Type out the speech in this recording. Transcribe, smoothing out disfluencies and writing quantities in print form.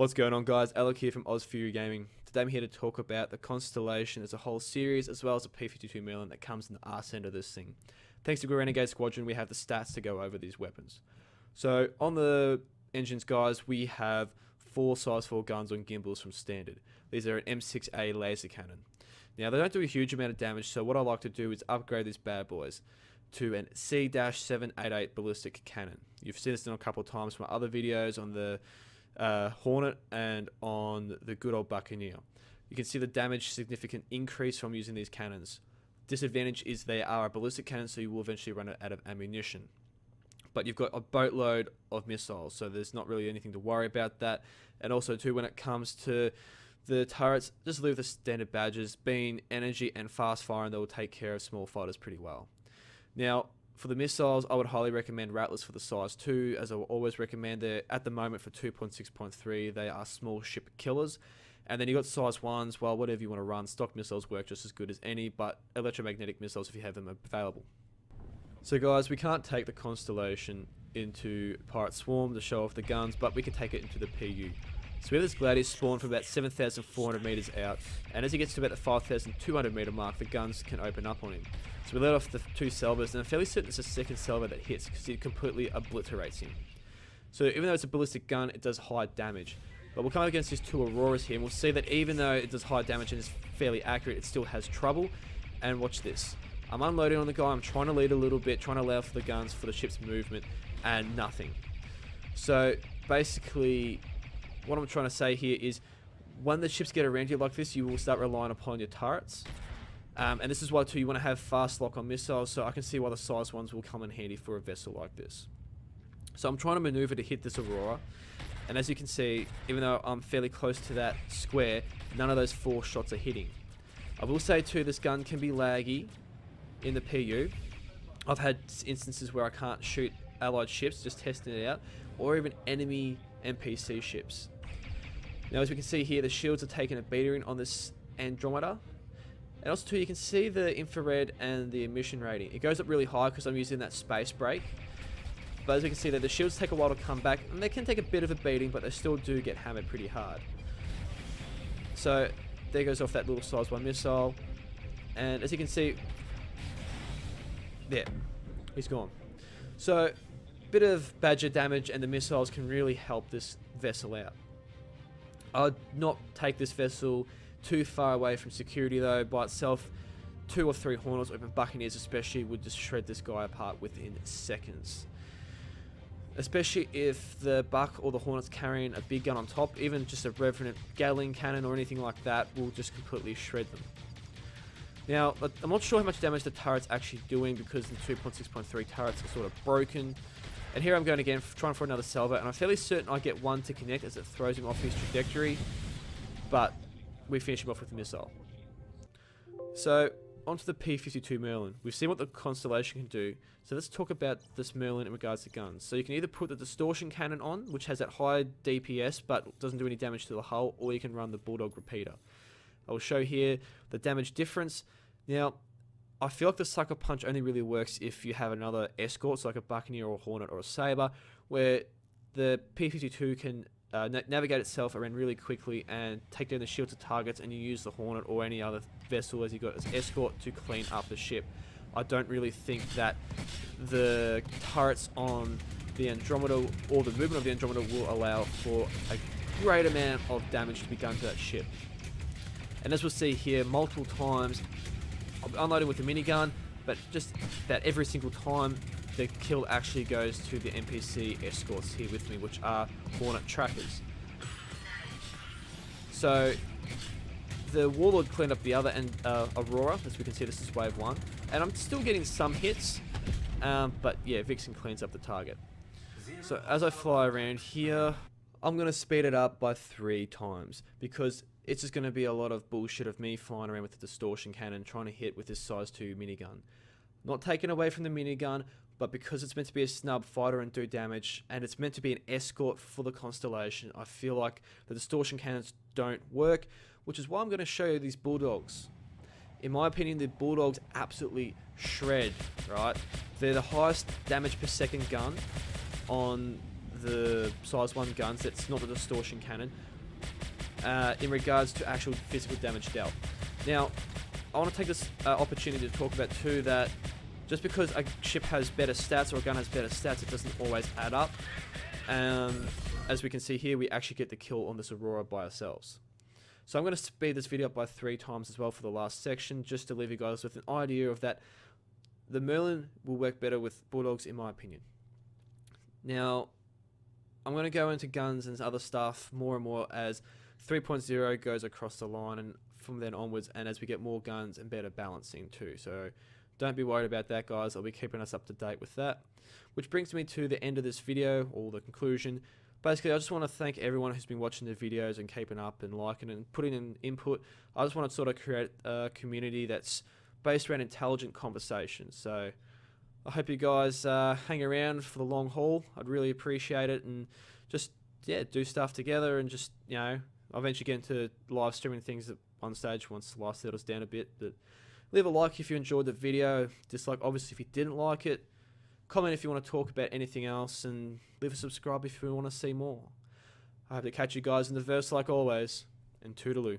What's going on, guys? Alec here from OzFury Gaming. Today I'm here to talk about the Constellation as a whole series, as well as the P-52 Merlin that comes in the arse end of this thing. Thanks to Renegade Squadron, we have the stats to go over these weapons. So on the engines, guys, we have 4 size 4 guns on gimbals from standard. These are an M6A laser cannon. Now they don't do a huge amount of damage, so what I like to do is upgrade these bad boys to an C-788 ballistic cannon. You've seen this done a couple of times from my other videos on the Hornet and on the good old Buccaneer. You can see the damage significant increase from using these cannons. Disadvantage is they are a ballistic cannon, so you will eventually run out of ammunition. But you've got a boatload of missiles, so there's not really anything to worry about that. And also too, when it comes to the turrets, just leave the standard badges. Being energy and fast firing, they will take care of small fighters pretty well. Now, for the missiles, I would highly recommend Rattlers for the size 2, as I will always recommend. They're at the moment for 2.6.3, they are small ship killers. And then you got size 1s, well, whatever you want to run. Stock missiles work just as good as any, but electromagnetic missiles if you have them available. So guys, we can't take the Constellation into Pirate Swarm to show off the guns, but we can take it into the PU. So we have this Gladius spawn from about 7,400 meters out, and as he gets to about the 5,200 meter mark, the guns can open up on him. So we let off the 2 salvos, and I'm fairly certain it's the second salvo that hits, because it completely obliterates him. So even though it's a ballistic gun, it does high damage. But we'll come up against these 2 Auroras here, and we'll see that even though it does high damage and is fairly accurate, it still has trouble. And watch this. I'm unloading on the guy, I'm trying to lead a little bit, trying to allow for the guns for the ship's movement, and nothing. So basically, what I'm trying to say here is, when the ships get around you like this, you will start relying upon your turrets. And this is why too you want to have fast lock on missiles, so I can see why the size 1s will come in handy for a vessel like this. So I'm trying to maneuver to hit this Aurora, and as you can see, even though I'm fairly close to that square, none of those 4 shots are hitting. I will say too, this gun can be laggy in the PU. I've had instances where I can't shoot allied ships, just testing it out, or even enemy NPC ships. Now as we can see here, the shields are taking a beating on this Andromeda. And also too, you can see the infrared and the emission rating. It goes up really high because I'm using that space brake. But as we can see that the shields take a while to come back, and they can take a bit of a beating, but they still do get hammered pretty hard. So there goes off that little size 1 missile. And as you can see, there, he's gone. So bit of Badger damage, and the missiles can really help this vessel out. I'd not take this vessel too far away from security though. By itself, 2 or 3 Hornets, or even Buccaneers especially, would just shred this guy apart within seconds. Especially if the Buck or the Hornet's carrying a big gun on top, even just a Revenant Gatling cannon or anything like that will just completely shred them. Now, I'm not sure how much damage the turret's actually doing, because the 2.6.3 turrets are sort of broken. And here I'm going again, trying for another salvo, and I'm fairly certain I get 1 to connect as it throws him off his trajectory, but we finish him off with a missile. So, onto the P-52 Merlin. We've seen what the Constellation can do, so let's talk about this Merlin in regards to guns. So you can either put the distortion cannon on, which has that high DPS but doesn't do any damage to the hull, or you can run the Bulldog repeater. I will show here the damage difference. Now, I feel like the Sucker Punch only really works if you have another escort, so like a Buccaneer or a Hornet or a Sabre, where the P-52 can navigate itself around really quickly and take down the shields of targets, and you use the Hornet or any other vessel as you got as escort to clean up the ship. I don't really think that the turrets on the Andromeda or the movement of the Andromeda will allow for a great amount of damage to be done to that ship. And as we'll see here, multiple times, I'll be unloading with the minigun, but just about every single time, the kill actually goes to the NPC escorts here with me, which are Hornet trackers. So the Warlord cleaned up the other Aurora, as we can see this is wave 1, and I'm still getting some hits, but yeah, Vixen cleans up the target. So as I fly around here, I'm going to speed it up by 3 times, because it's just going to be a lot of bullshit of me flying around with the distortion cannon trying to hit with this size 2 minigun. Not taken away from the minigun, but because it's meant to be a snub fighter and do damage, and it's meant to be an escort for the Constellation, I feel like the distortion cannons don't work, which is why I'm going to show you these Bulldogs. In my opinion, the Bulldogs absolutely shred, right? They're the highest damage per second gun on the size 1 guns. That's not the distortion cannon. in regards to actual physical damage dealt. Now, I want to take this opportunity to talk about too that just because a ship has better stats or a gun has better stats, it doesn't always add up. As we can see here, we actually get the kill on this Aurora by ourselves. So I'm going to speed this video up by 3 times as well for the last section, just to leave you guys with an idea of that the Merlin will work better with Bulldogs in my opinion. Now, I'm going to go into guns and other stuff more and more as 3.0 goes across the line and from then onwards, and as we get more guns and better balancing too. So don't be worried about that, guys. I'll be keeping us up to date with that. Which brings me to the end of this video, or the conclusion. Basically, I just want to thank everyone who's been watching the videos and keeping up and liking and putting in input. I just want to sort of create a community that's based around intelligent conversations. So I hope you guys hang around for the long haul. I'd really appreciate it, and just, yeah, do stuff together, and just, you know, I'll eventually get into live streaming things at one stage once the life settles down a bit. But leave a like if you enjoyed the video, dislike obviously if you didn't like it, comment if you want to talk about anything else, and leave a subscribe if you want to see more. I hope to catch you guys in the verse like always, and toodaloo.